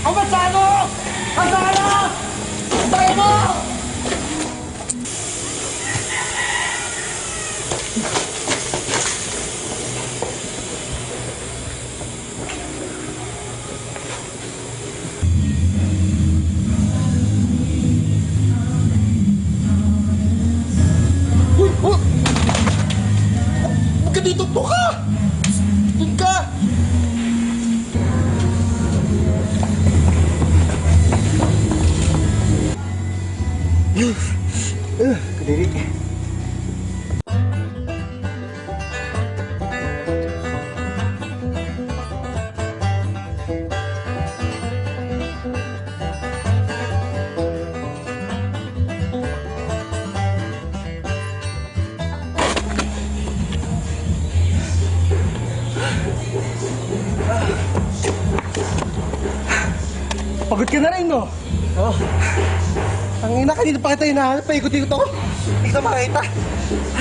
Amasano! Asano! Tayo mo! Uy! Oh! Huwag ka dito! Tuka! Doon ka! Kadiri. Pagod ka na rin, no? Oh. Ang ina, kanina pa kita hinahanap, paikot-ikot ako. Hindi ka makita.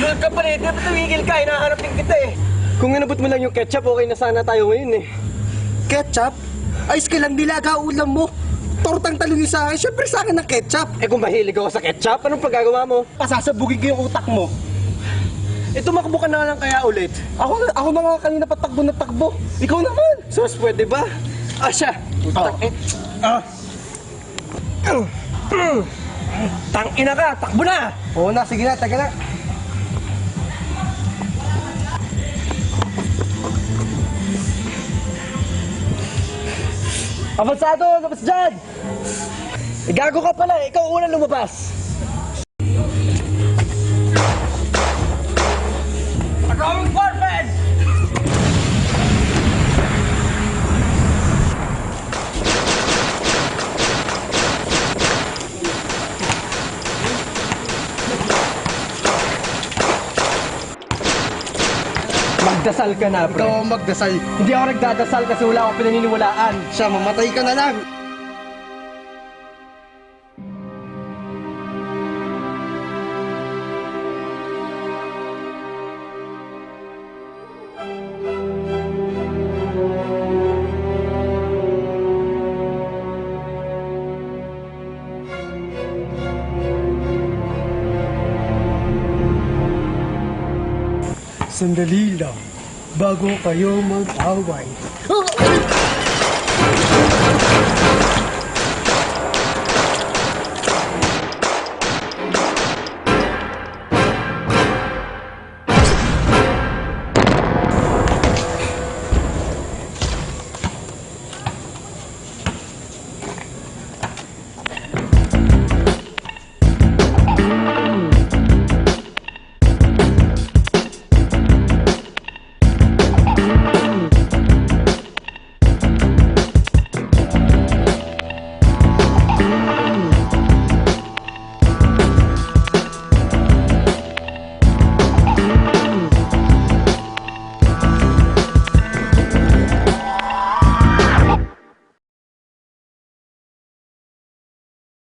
Lord ka pa rin, dapat tumigil ka, hinahanap din kita eh. Kung inabot mo lang yung ketchup, okay na sana tayo ngayon eh. Ketchup? Ayos ka lang, nilaga ulam mo. Tortang talong sa akin, syempre sa akin ng ketchup. Eh kung mahilig ako sa ketchup, anong pagkagawa mo? Pasasabugin ko yung utak mo. Eh tumakbo ka na lang kaya ulit. Ako na nga kanina pa takbo na takbo. Ikaw naman. Sos, pwede ba? Ah, siya. Tangina ka, takbo na! Oo na, sige na, taga na. Avansado, labas dyan! Gago ka pala, ikaw unang lumabas. Maraming forfeit! Magdasal ka na, pre. Ikaw ang magdasal. Hindi ako nagdadasal kasi wala akong pinaniniwalaan. Siya, mamatay ka na lang. Sandali lang, bago kayo mag-away.